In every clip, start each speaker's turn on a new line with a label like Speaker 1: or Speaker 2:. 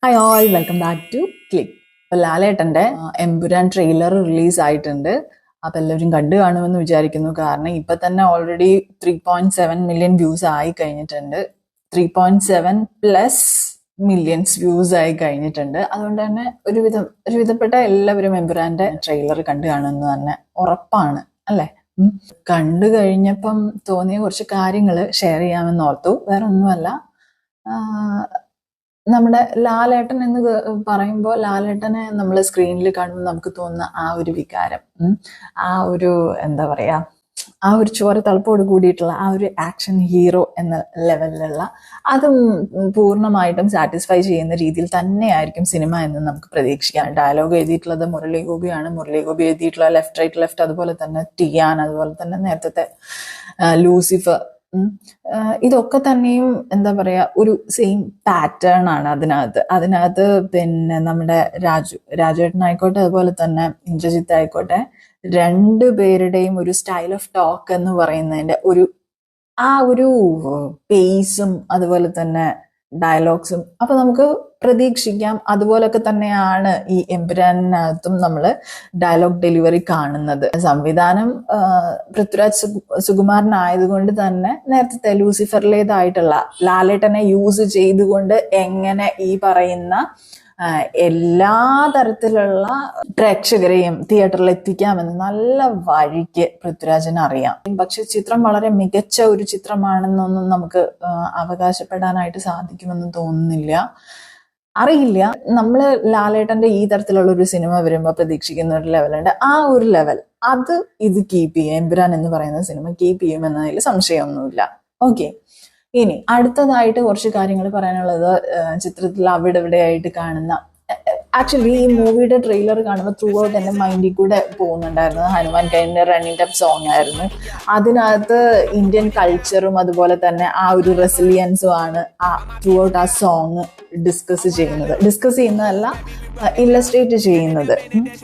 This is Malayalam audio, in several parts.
Speaker 1: Hi all, welcome back to click. അപ്പോൾ ലാലേട്ടൻ്റെ എമ്പുരാൻ ട്രെയിലർ റിലീസ് ആയിട്ടുണ്ട്. അപ്പോൾ എല്ലാവരും കണ്ടു കാണുമെന്ന് വിചാരിക്കുന്നു. കാരണം ഇപ്പം തന്നെ ഓൾറെഡി 3.7 മില്യൺ വ്യൂസ് ആയി കഴിഞ്ഞിട്ടുണ്ട്. 3.7 പ്ലസ് മില്യൺസ് വ്യൂസ് ആയി കഴിഞ്ഞിട്ടുണ്ട്. അതുകൊണ്ട് തന്നെ ഒരുവിധപ്പെട്ട എല്ലാവരും എമ്പുരാൻ്റെ ട്രെയിലർ കണ്ടു കാണുമെന്ന് തന്നെ ഉറപ്പാണ് അല്ലേ? കണ്ടു കഴിഞ്ഞപ്പം തോന്നിയ കുറച്ച് കാര്യങ്ങൾ ഷെയർ ചെയ്യാമെന്ന് ഓർത്തു. വേറെ ഒന്നുമല്ല, നമ്മുടെ ലാലേട്ടൻ എന്ന് പറയുമ്പോൾ ലാലേട്ടനെ നമ്മൾ സ്ക്രീനിൽ കാണുമ്പോൾ നമുക്ക് തോന്നുന്ന ആ ഒരു വികാരം, ആ ഒരു എന്താ പറയാ, ആ ഒരു ചോര തളപ്പോട് കൂടിയിട്ടുള്ള ആ ഒരു ആക്ഷൻ ഹീറോ എന്ന ലെവലിലുള്ള അതും പൂർണ്ണമായിട്ടും സാറ്റിസ്ഫൈ ചെയ്യുന്ന രീതിയിൽ തന്നെയായിരിക്കും സിനിമ എന്ന് നമുക്ക് പ്രതീക്ഷിക്കാം. ഡയലോഗ് എഴുതിയിട്ടുള്ളത് മുരളി ഗോപിയാണ്. മുരളി ഗോപി എഴുതിയിട്ടുള്ള ലെഫ്റ്റ് ലെഫ്റ്റ്, അതുപോലെ തന്നെ ടിയാൻ, അതുപോലെ തന്നെ നേരത്തെ ലൂസിഫർ, ഇതൊക്കെ തന്നെയും എന്താ പറയാ, ഒരു സെയിം പാറ്റേൺ ആണ് അതിനകത്ത്. പിന്നെ നമ്മുടെ രാജേട്ടനായിക്കോട്ടെ, അതുപോലെ തന്നെ ഇന്ദ്രജിത്ത് ആയിക്കോട്ടെ, രണ്ടുപേരുടെയും ഒരു സ്റ്റൈൽ ഓഫ് ടോക്ക് എന്ന് പറയുന്നതിന്റെ ആ ഒരു പേസും അതുപോലെ തന്നെ ഡയലോഗ്സും അപ്പൊ നമുക്ക് പ്രതീക്ഷിക്കാം. അതുപോലൊക്കെ തന്നെയാണ് ഈ എമ്പുരാനകത്തും നമ്മൾ ഡയലോഗ് ഡെലിവറി കാണുന്നത്. സംവിധാനം പൃഥ്വിരാജ് സുകുമാരനായതുകൊണ്ട് തന്നെ നേരത്തെ ലൂസിഫറിലേതായിട്ടുള്ള ലാലേട്ടനെ യൂസ് ചെയ്തുകൊണ്ട് എങ്ങനെ ഈ പറയുന്ന എല്ലാ തരത്തിലുള്ള പ്രേക്ഷകരെയും തിയേറ്ററിൽ എത്തിക്കാമെന്ന് നല്ല വഴിക്ക് പൃഥ്വിരാജിന് അറിയാം. പക്ഷെ ചിത്രം വളരെ മികച്ച ഒരു ചിത്രമാണെന്നൊന്നും നമുക്ക് അവകാശപ്പെടാനായിട്ട് സാധിക്കുമെന്ന് തോന്നുന്നില്ല. അറിയില്ല. നമ്മൾ ലാലേട്ടന്റെ ഈ തരത്തിലുള്ള ഒരു സിനിമ വരുമ്പോൾ പ്രതീക്ഷിക്കുന്ന ഒരു ലെവലുണ്ട്. ആ ഒരു ലെവൽ അത് ഇത് കീപ്പ് ചെയ്യും. എമ്പുരാൻ എന്ന് പറയുന്ന സിനിമ കീപ്പ് ചെയ്യുമെന്നതിൽ സംശയമൊന്നുമില്ല. ഓക്കെ, ഇനി അടുത്തതായിട്ട് കുറച്ച് കാര്യങ്ങൾ പറയാനുള്ളത്, ചിത്രത്തിൽ അവിടെ ഇവിടെയായിട്ട് കാണുന്ന, ആക്ച്വലി ഈ മൂവിയുടെ ട്രെയിലർ കാണുമ്പോൾ ത്രൂ ഔട്ട് എൻ്റെ മൈൻഡിൽ കൂടെ പോകുന്നുണ്ടായിരുന്നു ഹനുമാൻ കൈൻ്റെ റണ്ണിങ് ടൈപ്പ് സോങ് ആയിരുന്നു. അതിനകത്ത് ഇന്ത്യൻ കൾച്ചറും അതുപോലെ തന്നെ ആ ഒരു റെസിലിയൻസും ആണ് ആ ത്രൂ ഔട്ട് ആ സോങ് ഡിസ്കസ് ചെയ്യുന്നതല്ല, ഇല്ലസ്ട്രേറ്റ് ചെയ്യുന്നത്.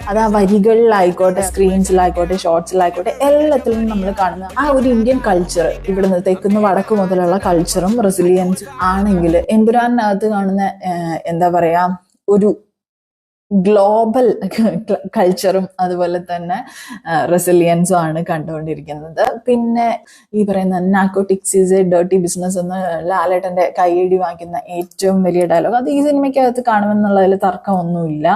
Speaker 1: അത് ആ വരികളിലായിക്കോട്ടെ, സ്ക്രീൻസിലായിക്കോട്ടെ, ഷോർട്സിലായിക്കോട്ടെ, എല്ലാത്തിലും നമ്മൾ കാണുന്ന ആ ഒരു ഇന്ത്യൻ കൾച്ചർ, ഇവിടുന്ന് തെക്കുന്ന് വടക്ക് മുതലുള്ള കൾച്ചറും റെസിലിയൻസും ആണെങ്കിൽ എമ്പുരാനകത്ത് കാണുന്ന എന്താ പറയാ, ഒരു ഗ്ലോബൽ കൾച്ചറും അതുപോലെ തന്നെ റെസിലിയൻസും ആണ് കണ്ടുകൊണ്ടിരിക്കുന്നത്. പിന്നെ ഈ പറയുന്ന narcotics is A dirty business എന്ന് ലാലേട്ടന്റെ കൈയടി വാങ്ങിക്കുന്ന ഏറ്റവും വലിയ ഡയലോഗ് അത് ഈ സിനിമയ്ക്കകത്ത് കാണുമെന്നുള്ളതിൽ തർക്കമൊന്നുമില്ല.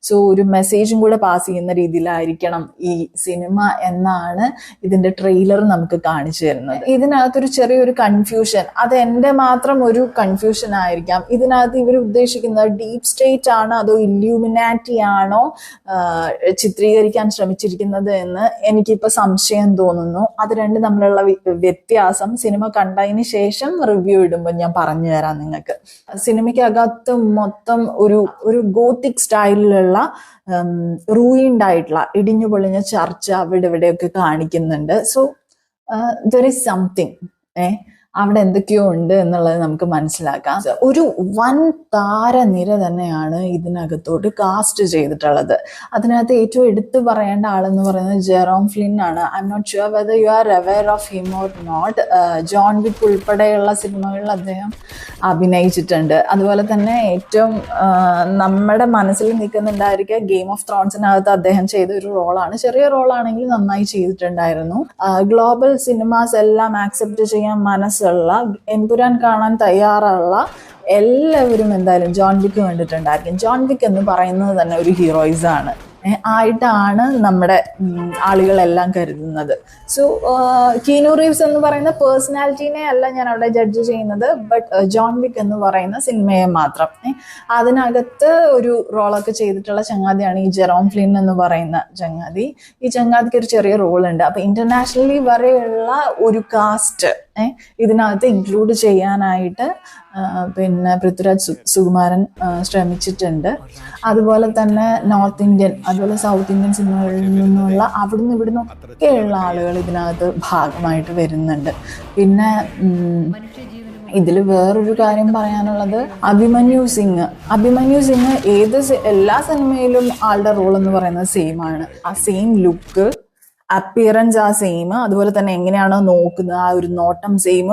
Speaker 1: സോ ഒരു മെസ്സേജും കൂടെ പാസ് ചെയ്യുന്ന രീതിയിലായിരിക്കണം ഈ സിനിമ എന്നാണ് ഇതിന്റെ ട്രെയിലർ നമുക്ക് കാണിച്ചു തരുന്നത്. ഇതിനകത്തൊരു ചെറിയൊരു കൺഫ്യൂഷൻ, അത് എൻ്റെ മാത്രം ഒരു കൺഫ്യൂഷൻ ആയിരിക്കാം. ഇതിനകത്ത് ഇവർ ഉദ്ദേശിക്കുന്നത് ഡീപ് സ്റ്റേറ്റ് ആണ് അതോ ഇല്യൂമിനാറ്റി ആണോ ചിത്രീകരിക്കാൻ ശ്രമിച്ചിരിക്കുന്നത് എന്ന് എനിക്കിപ്പോ സംശയം തോന്നുന്നു. അത് രണ്ടും തമ്മിലുള്ള വ്യത്യാസം സിനിമ കണ്ടതിന് ശേഷം റിവ്യൂ ഇടുമ്പോൾ ഞാൻ പറഞ്ഞു തരാം നിങ്ങൾക്ക്. സിനിമയ്ക്കകത്ത് മൊത്തം ഒരു ഗോത്തിക് സ്റ്റൈലിലുള്ള റൂയിൻഡ് ആയിട്ടുള്ള ഇടിഞ്ഞു പൊളിഞ്ഞ ചർച്ച അവിടെ ഇവിടെയൊക്കെ കാണിക്കുന്നുണ്ട്. സോ ദർ ഈസ് സംതിങ് അവിടെ എന്തൊക്കെയോ ഉണ്ട് എന്നുള്ളത് നമുക്ക് മനസ്സിലാക്കാം. ഒരു വൻ താരനിര തന്നെയാണ് ഇതിനകത്തോട്ട് കാസ്റ്റ് ചെയ്തിട്ടുള്ളത്. അതിനകത്ത് ഏറ്റവും എടുത്തു പറയേണ്ട ആളെന്ന് പറയുന്നത് ജെറോം ഫ്ലിൻ ആണ്. I am not sure whether you are aware of him or not. John Wick ഉൾപ്പെടെയുള്ള സിനിമകളിൽ അദ്ദേഹം അഭിനയിച്ചിട്ടുണ്ട്. അതുപോലെ തന്നെ ഏറ്റവും നമ്മുടെ മനസ്സിൽ നിൽക്കുന്നുണ്ടായിരിക്കുക ഗെയിം ഓഫ് ത്രോൺസിനകത്ത് അദ്ദേഹം ചെയ്ത ഒരു റോളാണ്. ചെറിയ റോളാണെങ്കിൽ നന്നായി ചെയ്തിട്ടുണ്ടായിരുന്നു. ഗ്ലോബൽ സിനിമാസ് എല്ലാം ആക്സെപ്റ്റ് ചെയ്യാൻ മനസ്സുള്ള, എമ്പുരാൻ കാണാൻ തയ്യാറുള്ള എല്ലാവരും എന്തായാലും ജോൺ വിക്ക് കണ്ടിട്ടുണ്ടായിരിക്കും. ജോൺ വിക്ക് എന്ന് പറയുന്നത് തന്നെ ഒരു ഹീറോയിസം ആണ് ആയിട്ടാണ് നമ്മുടെ ആളുകളെല്ലാം കരുതുന്നത്. സോ കീനു റീവ്സ് എന്ന് പറയുന്ന പേഴ്സണാലിറ്റീനെ അല്ല ഞാൻ അവിടെ ജഡ്ജ് ചെയ്യുന്നത്, ബട്ട് ജോൺ വിക്ക് എന്ന് പറയുന്ന സിനിമയെ മാത്രം. അതിനകത്ത് ഒരു റോളൊക്കെ ചെയ്തിട്ടുള്ള ചങ്ങാതിയാണ് ഈ ജെറോം ഫ്ലിൻ എന്ന് പറയുന്ന ചങ്ങാതി. ഈ ചങ്ങാതിക്ക് ഒരു ചെറിയ റോളുണ്ട്. അപ്പൊ ഇന്റർനാഷണലി വരെയുള്ള ഒരു കാസ്റ്റ് ഇതിനകത്ത് ഇൻക്ലൂഡ് ചെയ്യാനായിട്ട് പിന്നെ പൃഥ്വിരാജ് സുകുമാരൻ ശ്രമിച്ചിട്ടുണ്ട്. അതുപോലെ തന്നെ നോർത്ത് ഇന്ത്യൻ അതുപോലെ സൗത്ത് ഇന്ത്യൻ സിനിമകളിൽ നിന്നുള്ള അവിടുന്ന് ഇവിടുന്ന് ഒക്കെയുള്ള ആളുകൾ ഇതിനകത്ത് ഭാഗമായിട്ട് വരുന്നുണ്ട്. പിന്നെ ഇതിൽ വേറൊരു കാര്യം പറയാനുള്ളത് അഭിമന്യു സിംഗ് എല്ലാ സിനിമയിലും ആളുടെ റോൾ എന്ന് പറയുന്നത് സെയിം ആണ്. ആ സെയിം ലുക്ക്, അപ്പിയറൻസ് ആ സെയിം, അതുപോലെ തന്നെ എങ്ങനെയാണോ നോക്കുന്നത് ആ ഒരു നോട്ടം സെയിം,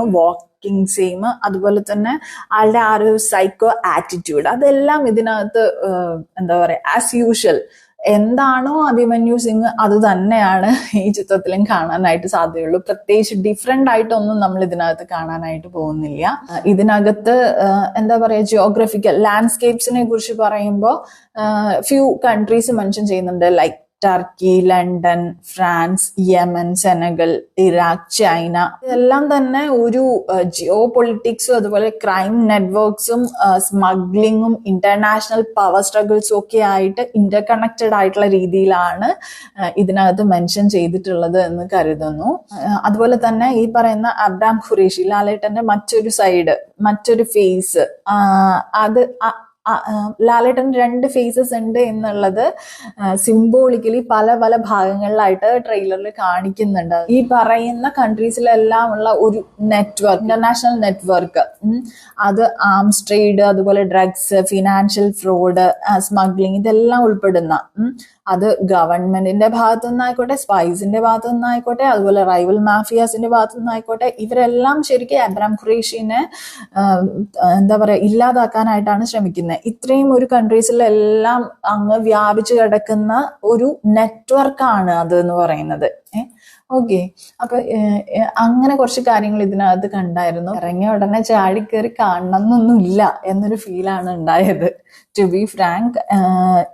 Speaker 1: വർക്കിംഗ് സെയിം, അതുപോലെ തന്നെ ആളുടെ ആ ഒരു സൈക്കോ ആറ്റിറ്റ്യൂഡ്, അതെല്ലാം ഇതിനകത്ത് എന്താ പറയാ ആസ് യൂഷ്വൽ എന്താണോ അഭിമന്യു സിംഗ് അത് തന്നെയാണ് ഈ ചിത്രത്തിലും കാണാനായിട്ട് സാധ്യതയുള്ളൂ. പ്രത്യേകിച്ച് ഡിഫറെന്റ് ആയിട്ടൊന്നും നമ്മൾ ഇതിനകത്ത് കാണാനായിട്ട് പോകുന്നില്ല. ഇതിനകത്ത് എന്താ പറയാ ജിയോഗ്രഫിക്കൽ ലാൻഡ്സ്കേപ്സിനെ കുറിച്ച് പറയുമ്പോൾ ഫ്യൂ കൺട്രീസ് മെൻഷൻ ചെയ്യുന്നുണ്ട്, like Turkey, London, France, Yemen, Senegal, Iraq, China. ഇതെല്ലാം തന്നെ ഒരു ജിയോ പൊളിറ്റിക്സും അതുപോലെ ക്രൈം നെറ്റ്വർക്ക്സും സ്മഗ്ലിങ്ങും ഇന്റർനാഷണൽ പവർ സ്ട്രഗിൾസും ഒക്കെ ആയിട്ട് ഇന്റർ കണക്റ്റഡ് ആയിട്ടുള്ള രീതിയിലാണ് ഇതിനകത്ത് മെൻഷൻ ചെയ്തിട്ടുള്ളത് എന്ന് കരുതുന്നു. അതുപോലെ തന്നെ ഈ പറയുന്ന അബ്രാം ഖുറേഷി ലാലേട്ടന്റെ മറ്റൊരു സൈഡ്, മറ്റൊരു ഫേസ്, അത് ലാലേട്ടൻ 2 ഫേസസ് ഉണ്ട് എന്നുള്ളത് സിംബോളിക്കലി പല പല ഭാഗങ്ങളിലായിട്ട് ട്രെയിലറിൽ കാണിക്കുന്നുണ്ട്. ഈ പറയുന്ന കൺട്രീസിലെല്ലാം ഉള്ള ഒരു നെറ്റ്വർക്ക്, ഇന്റർനാഷണൽ നെറ്റ്വർക്ക്, അത് ആംസ് ട്രേഡ്, അതുപോലെ ഡ്രഗ്സ്, ഫിനാൻഷ്യൽ ഫ്രോഡ്, സ്മഗ്ലിംഗ്, ഇതെല്ലാം ഉൾപ്പെടുന്ന, അത് ഗവൺമെന്റിന്റെ ഭാഗത്തു നിന്നായിക്കോട്ടെ, സ്പൈസിന്റെ ഭാഗത്തു നിന്നായിക്കോട്ടെ, അതുപോലെ റൈവൽ മാഫിയാസിന്റെ ഭാഗത്തു നിന്നായിക്കോട്ടെ, ഇവരെല്ലാം ശരിക്കും അബ്രാം ഖുറേഷിനെ എന്താ പറയാ ഇല്ലാതാക്കാനായിട്ടാണ് ശ്രമിക്കുന്നത്. ഇത്രയും ഒരു കൺട്രീസിലെല്ലാം അങ്ങ് വ്യാപിച്ചു കിടക്കുന്ന ഒരു നെറ്റ്വർക്കാണ് അത് എന്ന് പറയുന്നത്. ഓക്കെ, അപ്പൊ അങ്ങനെ കുറച്ച് കാര്യങ്ങൾ ഇതിനകത്ത് കണ്ടായിരുന്നു. ഇറങ്ങിയ ഉടനെ ചാടിക്കേറി കാണണം എന്നൊന്നുമില്ല എന്നൊരു ഫീലാണ് ഉണ്ടായത്. ടു ബി ഫ്രാങ്ക്,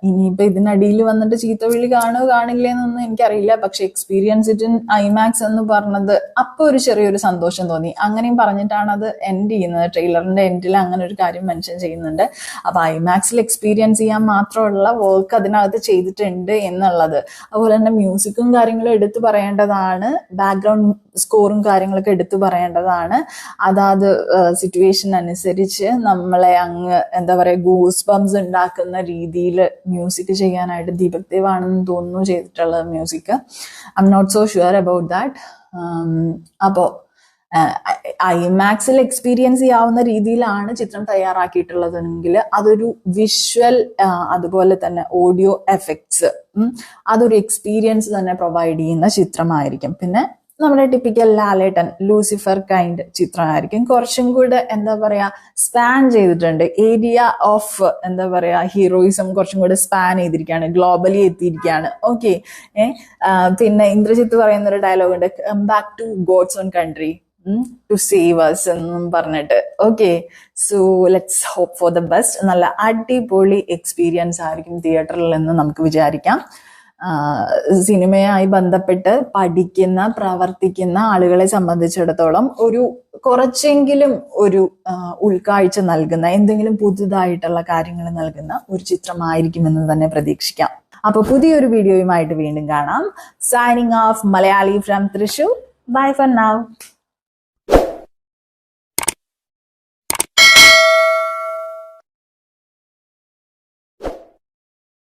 Speaker 1: ഇനിയിപ്പോ ഇതിനടിയിൽ വന്നിട്ട് ചീത്തവിളി കാണുക കാണില്ലേന്നൊന്നും എനിക്കറിയില്ല. പക്ഷെ എക്സ്പീരിയൻസ് ഇറ്റ് ഇൻ ഐമാക്സ് എന്ന് പറഞ്ഞത് അപ്പൊ ഒരു ചെറിയൊരു സന്തോഷം തോന്നി. അങ്ങനെയും പറഞ്ഞിട്ടാണ് അത് എൻഡ് ചെയ്യുന്നത്. ട്രെയിലറിന്റെ എൻഡിൽ അങ്ങനെ ഒരു കാര്യം മെൻഷൻ ചെയ്യുന്നുണ്ട്. അപ്പൊ ഐമാക്സിൽ എക്സ്പീരിയൻസ് ചെയ്യാൻ മാത്രമുള്ള വർക്ക് അതിനകത്ത് ചെയ്തിട്ടുണ്ട് എന്നുള്ളത്. അതുപോലെ തന്നെ മ്യൂസിക്കും കാര്യങ്ങളും എടുത്തു പറയേണ്ടതാണ്, ബാക്ക്ഗ്രൗണ്ട് സ്കോറും കാര്യങ്ങളൊക്കെ എടുത്തു പറയേണ്ടതാണ്. അതാത് സിറ്റുവേഷൻ അനുസരിച്ച് നമ്മളെ അങ്ങ് എന്താ പറയാ ഗൂസ് ബംസ് ഉണ്ടാക്കുന്ന രീതിയിൽ മ്യൂസിക് ചെയ്യാനായിട്ട് ദീപക് ദേവ് ആണെന്ന് തോന്നുന്നു ചെയ്തിട്ടുള്ളത് music. I am not so sure about that. അപ്പോ ഐമാക്സിൽ എക്സ്പീരിയൻസ് ചെയ്യാവുന്ന രീതിയിലാണ് ചിത്രം തയ്യാറാക്കിയിട്ടുള്ളതെങ്കിൽ അതൊരു വിഷ്വൽ അതുപോലെ തന്നെ ഓഡിയോ എഫക്ട്സ് അതൊരു എക്സ്പീരിയൻസ് തന്നെ പ്രൊവൈഡ് ചെയ്യുന്ന ചിത്രമായിരിക്കും. പിന്നെ നമ്മുടെ ടിപ്പിക്കൽ ലാലേട്ടൻ ലൂസിഫർ കൈൻഡ് ചിത്രമായിരിക്കും. കുറച്ചും കൂടെ എന്താ പറയാ സ്പാൻ ചെയ്തിട്ടുണ്ട്. ഏരിയ ഓഫ് എന്താ പറയാ ഹീറോയിസം കുറച്ചും കൂടെ സ്പാൻ ചെയ്തിരിക്കുകയാണ്, ഗ്ലോബലി എത്തിയിരിക്കുകയാണ്. ഓക്കെ, പിന്നെ ഇന്ദ്രജിത്ത് പറയുന്ന ഒരു ഡയലോഗ് ഉണ്ട്, come back to God's own country to save us എന്നും പറഞ്ഞിട്ട്. Okay, so let's hope for the best. നല്ല അടിപൊളി എക്സ്പീരിയൻസ് ആയിരിക്കും തിയേറ്ററിൽ എന്ന് നമുക്ക് വിചാരിക്കാം. സിനിമയായി ബന്ധപ്പെട്ട് പഠിക്കുന്ന പ്രവർത്തിക്കുന്ന ആളുകളെ സംബന്ധിച്ചിടത്തോളം ഒരു കുറച്ചെങ്കിലും ഒരു ഉൾക്കാഴ്ച നൽകുന്ന, എന്തെങ്കിലും പുതുതായിട്ടുള്ള കാര്യങ്ങൾ നൽകുന്ന ഒരു ചിത്രമായിരിക്കുമെന്ന് തന്നെ പ്രതീക്ഷിക്കാം. അപ്പൊ പുതിയൊരു വീഡിയോയുമായിട്ട് വീണ്ടും കാണാം. Signing off, Malayali from Thrissur. Bye for now.